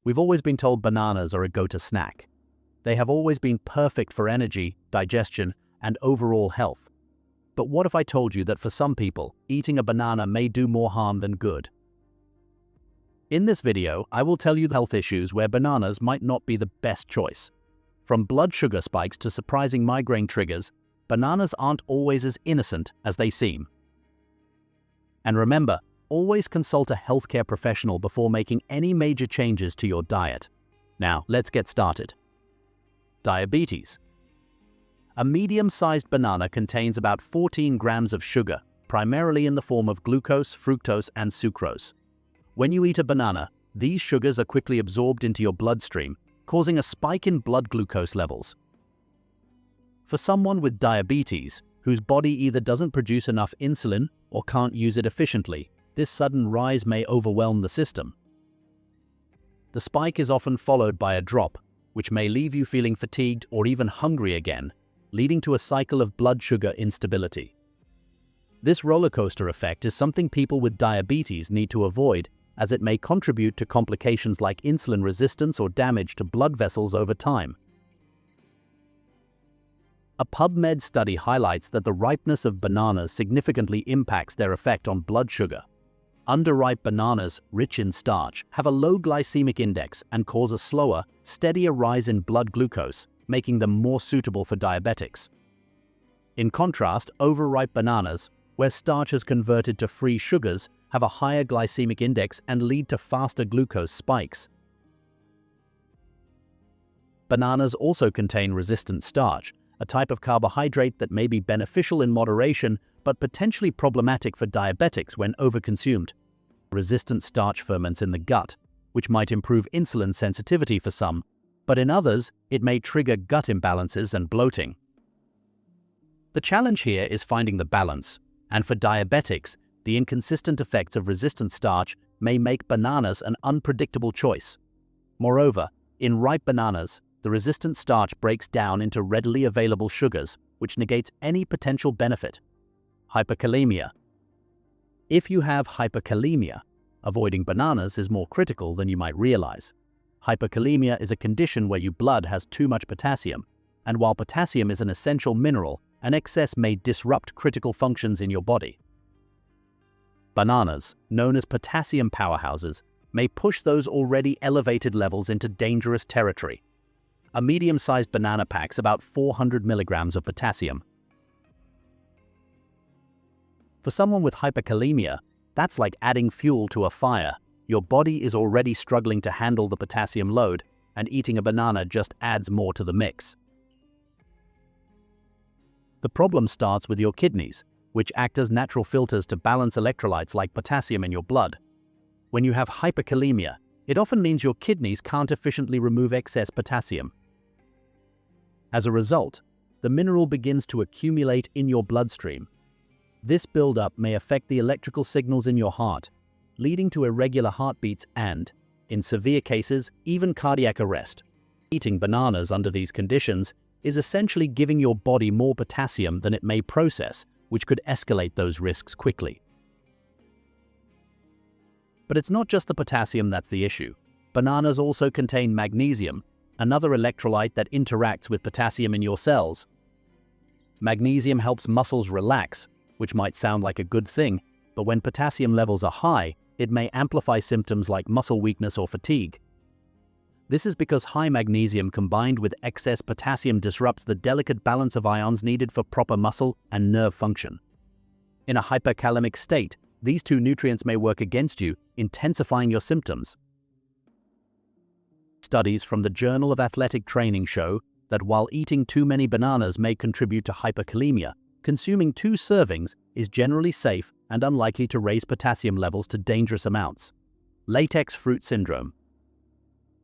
We've always been told bananas are a go-to snack. They have always been perfect for energy, digestion, and overall health. But what if I told you that for some people, eating a banana may do more harm than good? In this video, I will tell you the health issues where bananas might not be the best choice. From blood sugar spikes to surprising migraine triggers, bananas aren't always as innocent as they seem. And remember, always consult a healthcare professional before making any major changes to your diet. Now, let's get started. Diabetes. A medium-sized banana contains about 14 grams of sugar, primarily in the form of glucose, fructose, and sucrose. When you eat a banana, these sugars are quickly absorbed into your bloodstream, causing a spike in blood glucose levels. For someone with diabetes, whose body either doesn't produce enough insulin or can't use it efficiently, this sudden rise may overwhelm the system. The spike is often followed by a drop, which may leave you feeling fatigued or even hungry again, leading to a cycle of blood sugar instability. This roller coaster effect is something people with diabetes need to avoid, as it may contribute to complications like insulin resistance or damage to blood vessels over time. A PubMed study highlights that the ripeness of bananas significantly impacts their effect on blood sugar. Underripe bananas, rich in starch, have a low glycemic index and cause a slower, steadier rise in blood glucose, making them more suitable for diabetics. In contrast, overripe bananas, where starch is converted to free sugars, have a higher glycemic index and lead to faster glucose spikes. Bananas also contain resistant starch, a type of carbohydrate that may be beneficial in moderation but potentially problematic for diabetics when overconsumed. Resistant starch ferments in the gut, which might improve insulin sensitivity for some, but in others, it may trigger gut imbalances and bloating. The challenge here is finding the balance, and for diabetics, the inconsistent effects of resistant starch may make bananas an unpredictable choice. Moreover, in ripe bananas, the resistant starch breaks down into readily available sugars, which negates any potential benefit. Hyperkalemia. If you have hyperkalemia, avoiding bananas is more critical than you might realize. Hyperkalemia is a condition where your blood has too much potassium, and while potassium is an essential mineral, an excess may disrupt critical functions in your body. Bananas, known as potassium powerhouses, may push those already elevated levels into dangerous territory. A medium-sized banana packs about 400 milligrams of potassium. For someone with hyperkalemia, that's like adding fuel to a fire. Your body is already struggling to handle the potassium load, and eating a banana just adds more to the mix. The problem starts with your kidneys, which act as natural filters to balance electrolytes like potassium in your blood. When you have hyperkalemia, it often means your kidneys can't efficiently remove excess potassium. As a result, the mineral begins to accumulate in your bloodstream. This buildup may affect the electrical signals in your heart, leading to irregular heartbeats and, in severe cases, even cardiac arrest. Eating bananas under these conditions is essentially giving your body more potassium than it may process, which could escalate those risks quickly. But it's not just the potassium that's the issue. Bananas also contain magnesium, another electrolyte that interacts with potassium in your cells. Magnesium helps muscles relax, which might sound like a good thing, but when potassium levels are high, it may amplify symptoms like muscle weakness or fatigue. This is because high magnesium combined with excess potassium disrupts the delicate balance of ions needed for proper muscle and nerve function. In a hyperkalemic state, these two nutrients may work against you, intensifying your symptoms. Studies from the Journal of Athletic Training show that while eating too many bananas may contribute to hyperkalemia, consuming 2 servings is generally safe and unlikely to raise potassium levels to dangerous amounts. Latex fruit syndrome.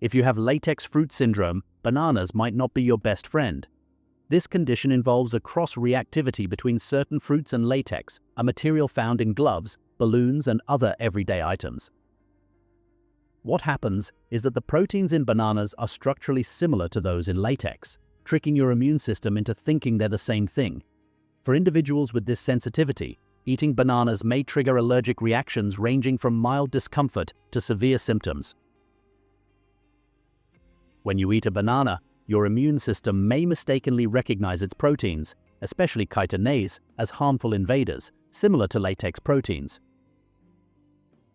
If you have latex fruit syndrome, bananas might not be your best friend. This condition involves a cross-reactivity between certain fruits and latex, a material found in gloves, balloons, and other everyday items. What happens is that the proteins in bananas are structurally similar to those in latex, tricking your immune system into thinking they're the same thing. For individuals with this sensitivity, eating bananas may trigger allergic reactions ranging from mild discomfort to severe symptoms. When you eat a banana, your immune system may mistakenly recognize its proteins, especially chitinase, as harmful invaders, similar to latex proteins.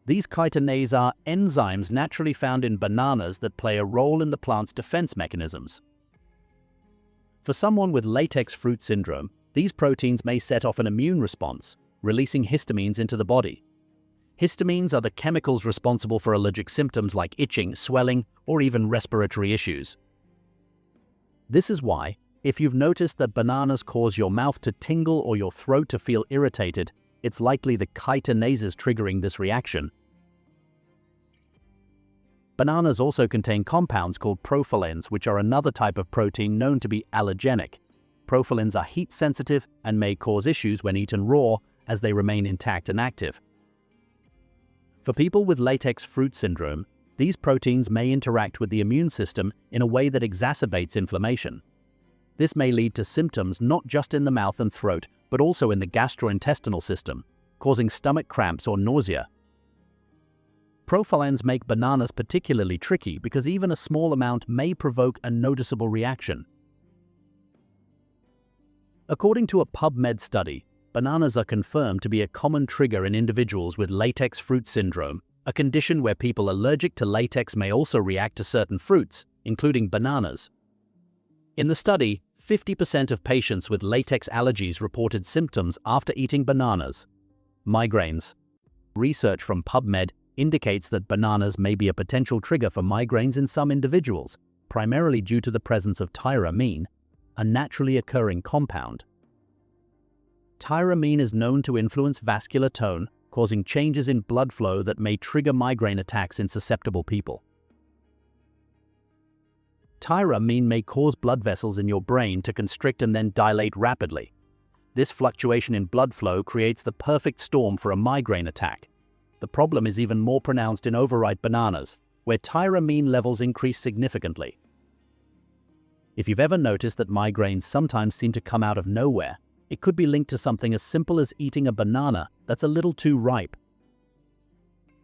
These chitinase are enzymes naturally found in bananas that play a role in the plant's defense mechanisms. For someone with latex fruit syndrome, these proteins may set off an immune response, releasing histamines into the body. Histamines are the chemicals responsible for allergic symptoms like itching, swelling, or even respiratory issues. This is why, if you've noticed that bananas cause your mouth to tingle or your throat to feel irritated, it's likely the chitinases triggering this reaction. Bananas also contain compounds called profilins, which are another type of protein known to be allergenic. Profilins are heat-sensitive and may cause issues when eaten raw, as they remain intact and active. For people with latex fruit syndrome, these proteins may interact with the immune system in a way that exacerbates inflammation. This may lead to symptoms not just in the mouth and throat, but also in the gastrointestinal system, causing stomach cramps or nausea. Profilins make bananas particularly tricky because even a small amount may provoke a noticeable reaction. According to a PubMed study, bananas are confirmed to be a common trigger in individuals with latex fruit syndrome, a condition where people allergic to latex may also react to certain fruits, including bananas. In the study, 50% of patients with latex allergies reported symptoms after eating bananas. Migraines. Research from PubMed indicates that bananas may be a potential trigger for migraines in some individuals, primarily due to the presence of tyramine, a naturally occurring compound. Tyramine is known to influence vascular tone, causing changes in blood flow that may trigger migraine attacks in susceptible people. Tyramine may cause blood vessels in your brain to constrict and then dilate rapidly. This fluctuation in blood flow creates the perfect storm for a migraine attack. The problem is even more pronounced in overripe bananas, where tyramine levels increase significantly. If you've ever noticed that migraines sometimes seem to come out of nowhere, it could be linked to something as simple as eating a banana that's a little too ripe.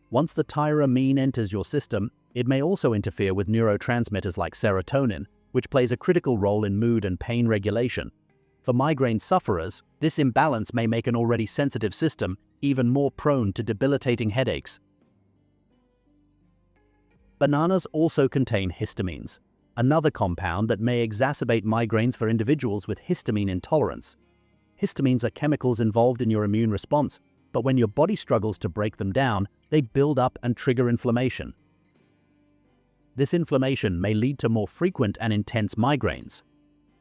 Once the tyramine enters your system, it may also interfere with neurotransmitters like serotonin, which plays a critical role in mood and pain regulation. For migraine sufferers, this imbalance may make an already sensitive system even more prone to debilitating headaches. Bananas also contain histamines, another compound that may exacerbate migraines for individuals with histamine intolerance. Histamines are chemicals involved in your immune response, but when your body struggles to break them down, they build up and trigger inflammation. This inflammation may lead to more frequent and intense migraines.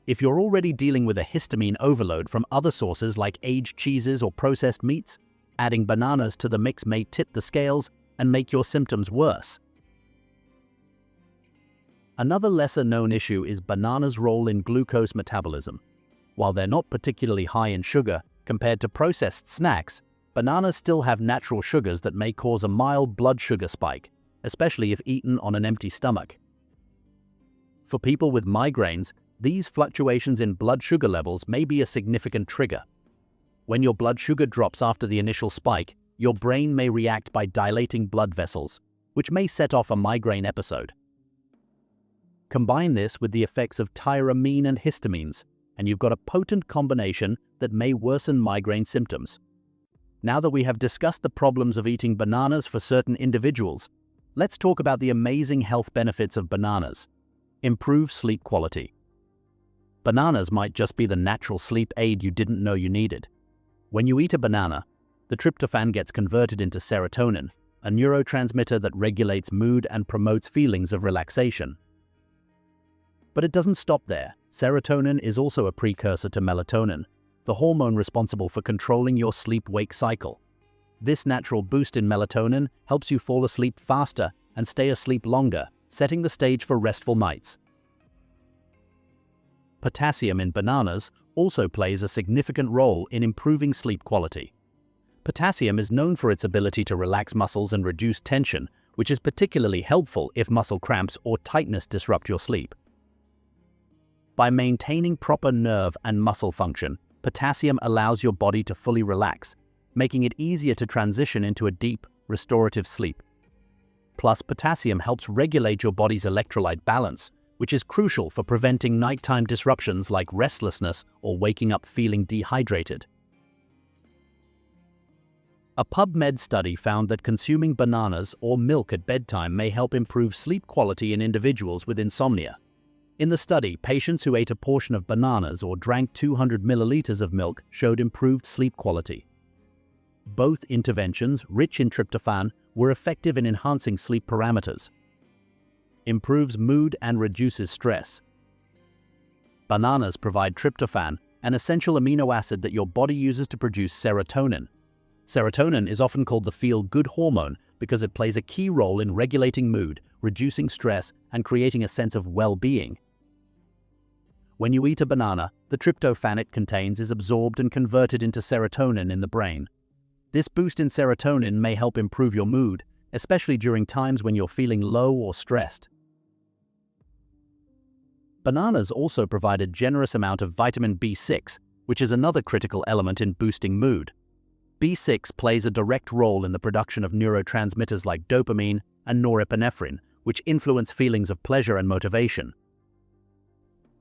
If you're already dealing with a histamine overload from other sources like aged cheeses or processed meats, adding bananas to the mix may tip the scales and make your symptoms worse. Another lesser-known issue is bananas' role in glucose metabolism. While they're not particularly high in sugar compared to processed snacks, bananas still have natural sugars that may cause a mild blood sugar spike, especially if eaten on an empty stomach. For people with migraines, these fluctuations in blood sugar levels may be a significant trigger. When your blood sugar drops after the initial spike, your brain may react by dilating blood vessels, which may set off a migraine episode. Combine this with the effects of tyramine and histamines, and you've got a potent combination that may worsen migraine symptoms. Now that we have discussed the problems of eating bananas for certain individuals, let's talk about the amazing health benefits of bananas. Improve sleep quality. Bananas might just be the natural sleep aid you didn't know you needed. When you eat a banana, the tryptophan gets converted into serotonin, a neurotransmitter that regulates mood and promotes feelings of relaxation. But it doesn't stop there. Serotonin is also a precursor to melatonin, the hormone responsible for controlling your sleep-wake cycle. This natural boost in melatonin helps you fall asleep faster and stay asleep longer, setting the stage for restful nights. Potassium in bananas also plays a significant role in improving sleep quality. Potassium is known for its ability to relax muscles and reduce tension, which is particularly helpful if muscle cramps or tightness disrupt your sleep. By maintaining proper nerve and muscle function, potassium allows your body to fully relax, making it easier to transition into a deep, restorative sleep. Plus, potassium helps regulate your body's electrolyte balance, which is crucial for preventing nighttime disruptions like restlessness or waking up feeling dehydrated. A PubMed study found that consuming bananas or milk at bedtime may help improve sleep quality in individuals with insomnia. In the study, patients who ate a portion of bananas or drank 200 milliliters of milk showed improved sleep quality. Both interventions, rich in tryptophan, were effective in enhancing sleep parameters. Improves mood and reduces stress. Bananas provide tryptophan, an essential amino acid that your body uses to produce serotonin. Serotonin is often called the feel-good hormone because it plays a key role in regulating mood, reducing stress, and creating a sense of well-being. When you eat a banana, the tryptophan it contains is absorbed and converted into serotonin in the brain. This boost in serotonin may help improve your mood, especially during times when you're feeling low or stressed. Bananas also provide a generous amount of vitamin B6, which is another critical element in boosting mood. B6 plays a direct role in the production of neurotransmitters like dopamine and norepinephrine, which influence feelings of pleasure and motivation.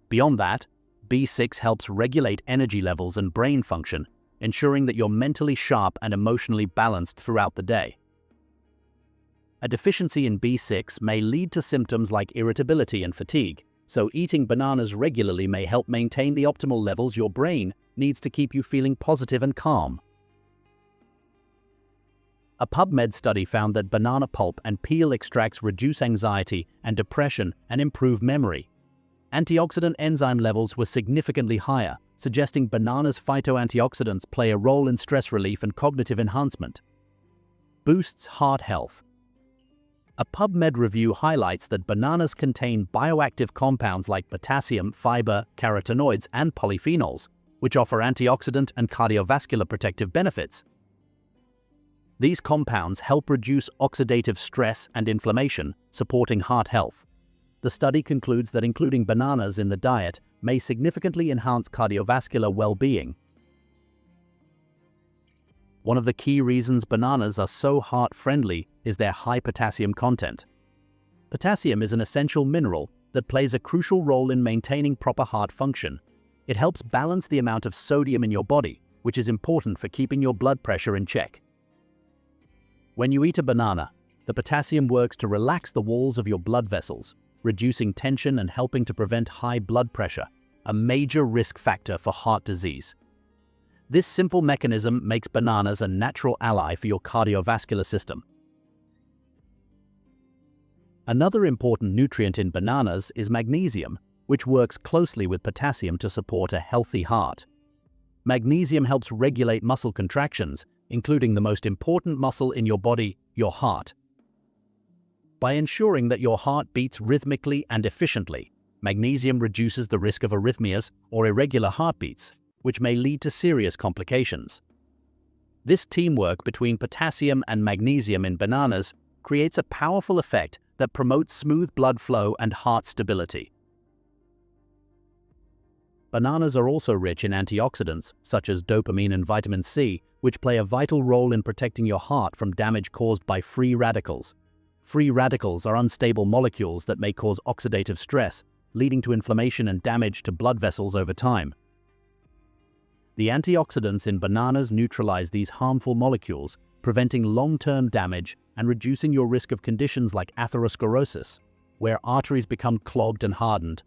Beyond that, B6 helps regulate energy levels and brain function, ensuring that you're mentally sharp and emotionally balanced throughout the day. A deficiency in B6 may lead to symptoms like irritability and fatigue, so eating bananas regularly may help maintain the optimal levels your brain needs to keep you feeling positive and calm. A PubMed study found that banana pulp and peel extracts reduce anxiety and depression and improve memory. Antioxidant enzyme levels were significantly higher, suggesting bananas' phytoantioxidants play a role in stress relief and cognitive enhancement. Boosts heart health. A PubMed review highlights that bananas contain bioactive compounds like potassium, fiber, carotenoids, and polyphenols, which offer antioxidant and cardiovascular protective benefits. These compounds help reduce oxidative stress and inflammation, supporting heart health. The study concludes that including bananas in the diet may significantly enhance cardiovascular well-being. One of the key reasons bananas are so heart-friendly is their high potassium content. Potassium is an essential mineral that plays a crucial role in maintaining proper heart function. It helps balance the amount of sodium in your body, which is important for keeping your blood pressure in check. When you eat a banana, the potassium works to relax the walls of your blood vessels, reducing tension and helping to prevent high blood pressure, a major risk factor for heart disease. This simple mechanism makes bananas a natural ally for your cardiovascular system. Another important nutrient in bananas is magnesium, which works closely with potassium to support a healthy heart. Magnesium helps regulate muscle contractions, including the most important muscle in your body, your heart. By ensuring that your heart beats rhythmically and efficiently, magnesium reduces the risk of arrhythmias or irregular heartbeats, which may lead to serious complications. This teamwork between potassium and magnesium in bananas creates a powerful effect that promotes smooth blood flow and heart stability. Bananas are also rich in antioxidants, such as dopamine and vitamin C, which play a vital role in protecting your heart from damage caused by free radicals. Free radicals are unstable molecules that may cause oxidative stress, leading to inflammation and damage to blood vessels over time. The antioxidants in bananas neutralize these harmful molecules, preventing long-term damage and reducing your risk of conditions like atherosclerosis, where arteries become clogged and hardened.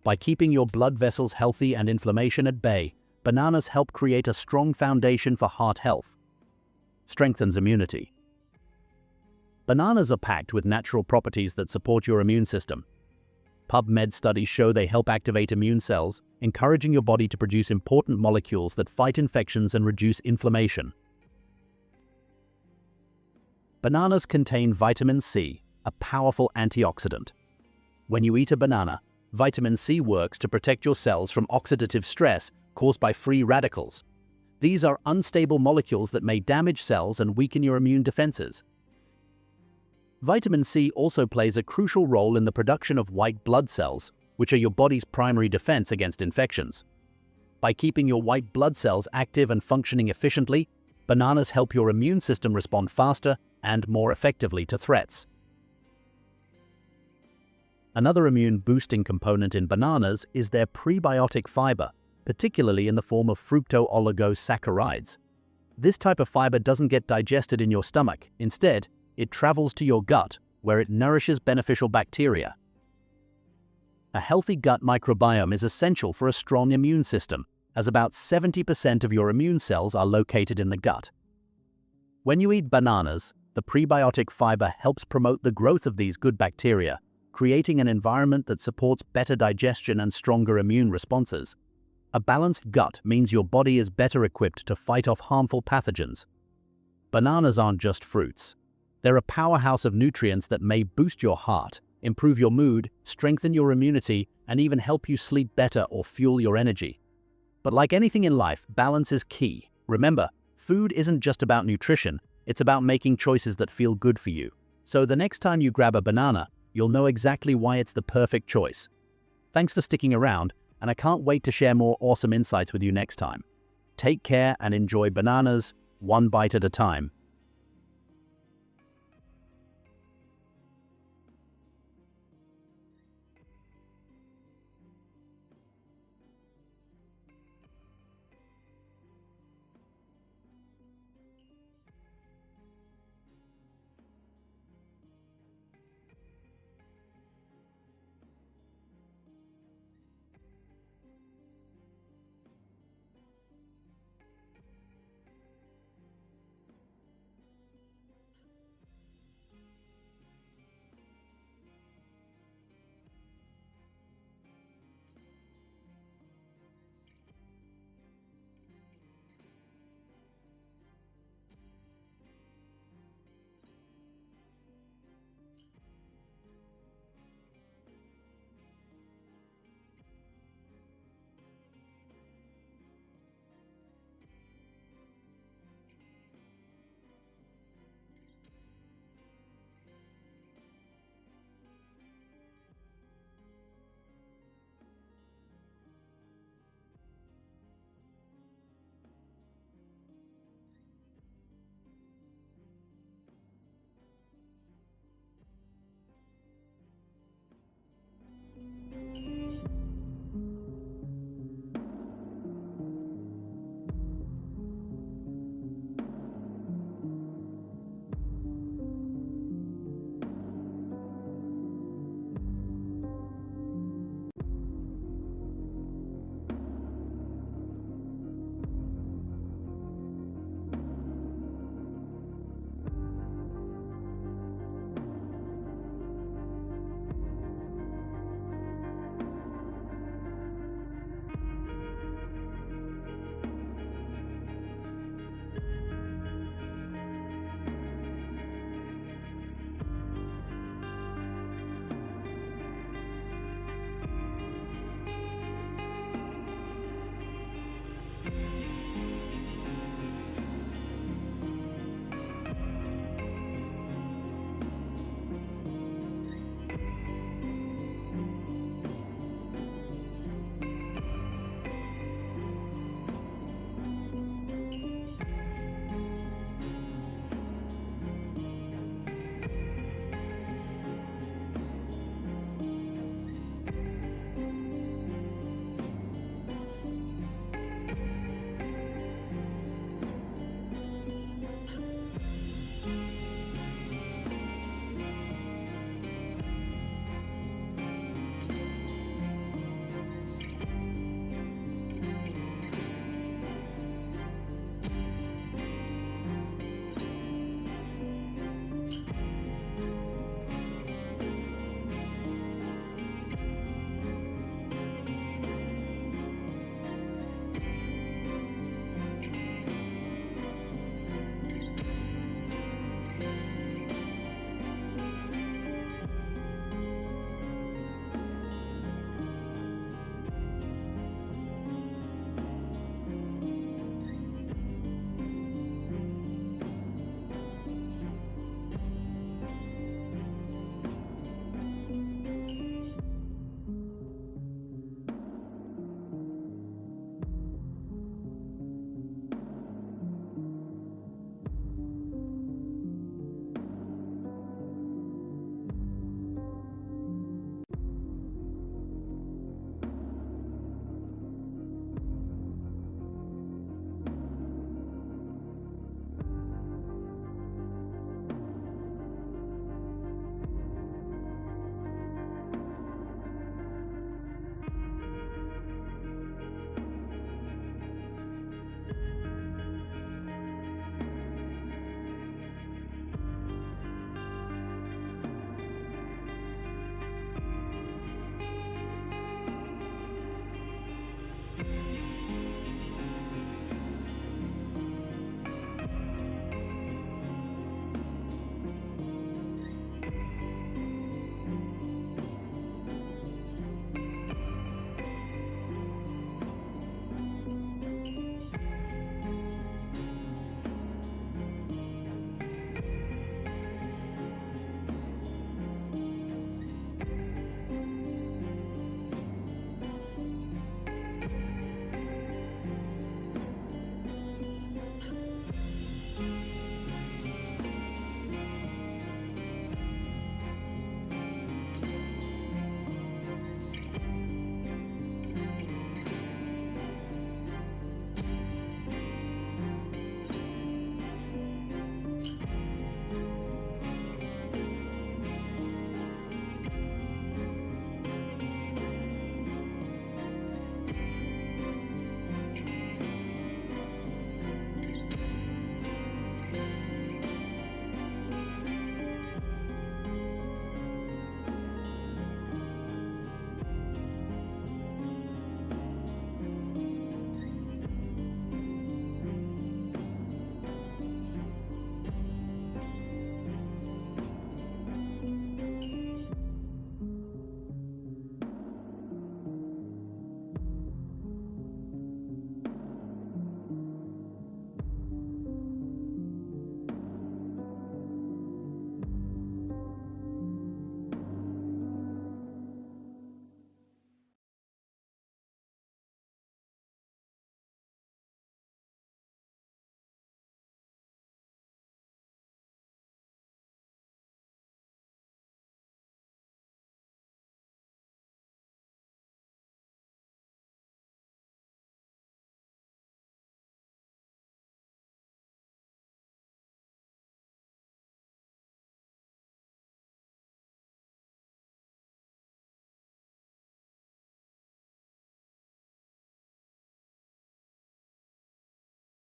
By keeping your blood vessels healthy and inflammation at bay, bananas help create a strong foundation for heart health. Strengthens immunity. Bananas are packed with natural properties that support your immune system. PubMed studies show they help activate immune cells, encouraging your body to produce important molecules that fight infections and reduce inflammation. Bananas contain vitamin C, a powerful antioxidant. When you eat a banana, vitamin C works to protect your cells from oxidative stress caused by free radicals. These are unstable molecules that may damage cells and weaken your immune defenses. Vitamin C also plays a crucial role in the production of white blood cells, which are your body's primary defense against infections. By keeping your white blood cells active and functioning efficiently, bananas help your immune system respond faster and more effectively to threats. Another immune-boosting component in bananas is their prebiotic fiber, particularly in the form of fructooligosaccharides. This type of fiber doesn't get digested in your stomach. Instead, it travels to your gut, where it nourishes beneficial bacteria. A healthy gut microbiome is essential for a strong immune system, as about 70% of your immune cells are located in the gut. When you eat bananas, the prebiotic fiber helps promote the growth of these good bacteria, creating an environment that supports better digestion and stronger immune responses. A balanced gut means your body is better equipped to fight off harmful pathogens. Bananas aren't just fruits. They're a powerhouse of nutrients that may boost your heart, improve your mood, strengthen your immunity, and even help you sleep better or fuel your energy. But like anything in life, balance is key. Remember, food isn't just about nutrition, it's about making choices that feel good for you. So the next time you grab a banana, you'll know exactly why it's the perfect choice. Thanks for sticking around, and I can't wait to share more awesome insights with you next time. Take care and enjoy bananas, one bite at a time.